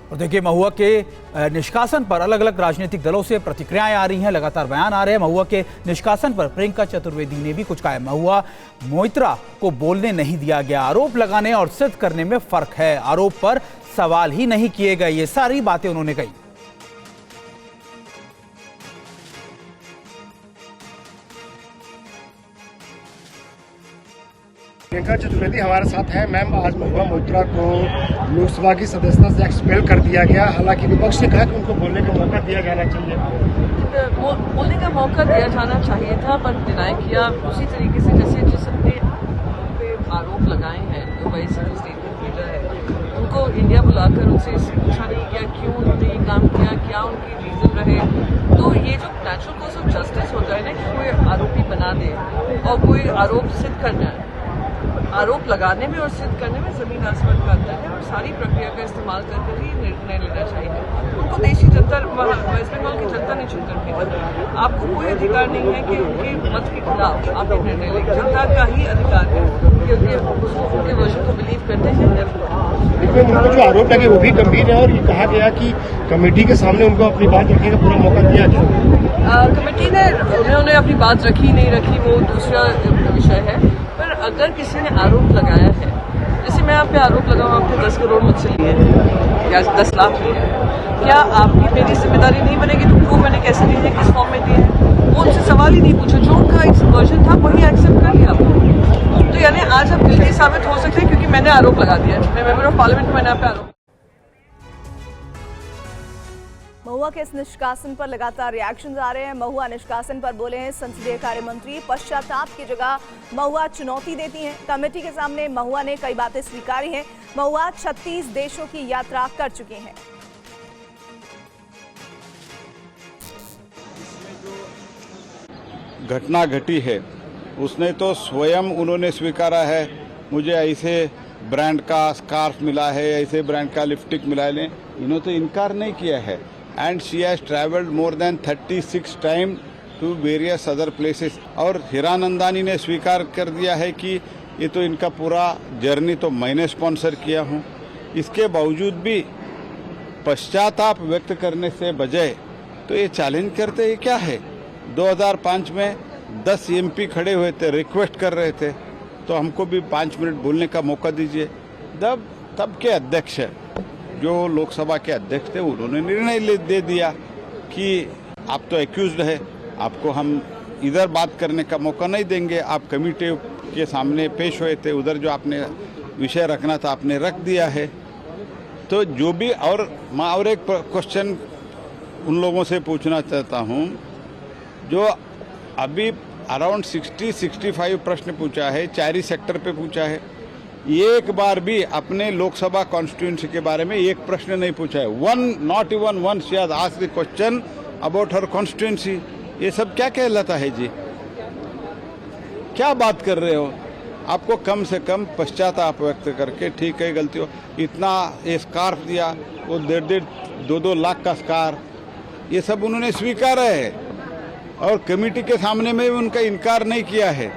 और देखिए, महुआ के निष्कासन पर अलग अलग राजनीतिक दलों से प्रतिक्रियाएं आ रही हैं, लगातार बयान आ रहे हैं। महुआ के निष्कासन पर प्रियंका चतुर्वेदी ने भी कुछ कहा है। महुआ मोइत्रा को बोलने नहीं दिया गया, आरोप लगाने और सिद्ध करने में फर्क है, आरोप पर सवाल ही नहीं किए गए, ये सारी बातें उन्होंने कही। प्रियंका चतुर्वेदी हमारे साथ है। मैम, आज महुआ मोइत्रा को लोकसभा की सदस्यता से एक्सपेल कर दिया गया, हालांकि विपक्ष ने कहा कि उनको बोलने का मौका दिया जाना चाहिए। बोलने का मौका दिया जाना चाहिए था, पर डिनाई किया उसी तरीके से जैसे जिसने पे आरोप लगाए हैं। जो भाई स्टेटमेंट भेजा है, उनको इंडिया बुलाकर उनसे पूछा नहीं गया क्यों उन्होंने ये काम किया, क्या उनकी रीजन रहे। तो ये जो नेचुरल कोर्स ऑफ जस्टिस होता है ना कि कोई आरोपी बना दे और कोई आरोप सिद्ध करना है, आरोप लगाने में और सिद्ध करने में जमीन आसमान का अंतर है, और सारी प्रक्रिया का इस्तेमाल करके ही निर्णय लेना चाहिए। उनको देशी जनता, वेस्ट बंगाल की जनता ने चुनकर भेजा। आपको कोई अधिकार नहीं है कि उनके मत के खिलाफ आप एक निर्णय लें। जनता का ही अधिकार है कि उनके वर्जन को बिलीव करते हैं। उनको जो आरोप लगे वो भी गंभीर है, और ये कहा गया कि कमेटी के सामने उनको अपनी बात रखने का पूरा मौका दिया गया। कमेटी ने उन्होंने अपनी बात रखी नहीं रखी वो दूसरा विषय है, पर अगर किसी ने आरोप लगाया है, जैसे मैं आप पे आरोप लगाऊं आपने 10 करोड़ मुझसे लिए हैं या 10 लाख लिए हैं, क्या आपकी मेरी जिम्मेदारी नहीं बनेगी तो प्रूव मैंने कैसे दिए हैं, किस फॉर्म में दिए हैं? वो उनसे सवाल ही नहीं पूछा, जो उनका एक वर्जन था वही एक्सेप्ट कर लिया आपने। तो यानी आज आप गिल्टी साबित हो सकते हैं क्योंकि मैंने आरोप लगा दिया, मैं मेंबर ऑफ पार्लियामेंट, मैंने आप पे आरोप। महुआ के इस निष्कासन पर लगातार रिएक्शंस आ रहे हैं। महुआ निष्कासन पर बोले हैं संसदीय कार्य मंत्री, पश्चाताप की जगह महुआ चुनौती देती हैं। कमेटी के सामने महुआ ने कई बातें स्वीकारी हैं। महुआ 36 देशों की यात्रा कर चुके हैं। घटना घटी है उसने तो स्वयं उन्होंने स्वीकारा है, मुझे ऐसे ब्रांड का स्कार्फ मिला है, ऐसे ब्रांड का लिपस्टिक मिला है, इन्होंने तो इनकार नहीं किया है। And she has travelled more than 36 time to various other places. और हीरानंदानी ने स्वीकार कर दिया है कि ये तो इनका पूरा जर्नी तो मैंने स्पॉन्सर किया हूँ। इसके बावजूद भी पश्चाताप व्यक्त करने से बजाय तो ये चैलेंज करते ये क्या है। 2005 में 10 MP खड़े हुए थे, रिक्वेस्ट कर रहे थे, तो हमको भी 5 मिनट बोलने का मौका दीजिए। तब के अध्यक्ष जो लोकसभा के अध्यक्ष थे उन्होंने निर्णय दे दिया कि आप तो एक्यूज्ड है, आपको हम इधर बात करने का मौका नहीं देंगे। आप कमेटी के सामने पेश हुए थे, उधर जो आपने विषय रखना था आपने रख दिया है। तो जो भी, और मैं और एक क्वेश्चन उन लोगों से पूछना चाहता हूँ जो अभी अराउंड 60-65 प्रश्न पूछा है, 4 सेक्टर पे पूछा है, एक बार भी अपने लोकसभा कॉन्स्टिट्यूंसी के बारे में एक प्रश्न नहीं पूछा है। Not even one she has asked the question about her constituency. ये सब क्या कहलाता है जी? क्या बात कर रहे हो? आपको कम से कम पश्चाताप व्यक्त करके, ठीक है गलती हो, इतना ये स्कार्फ दिया, वो 1.5-2 लाख का स्कार्फ, ये सब उन्होंने स्वीकारा है और कमेटी के सामने में उनका इनकार नहीं किया है।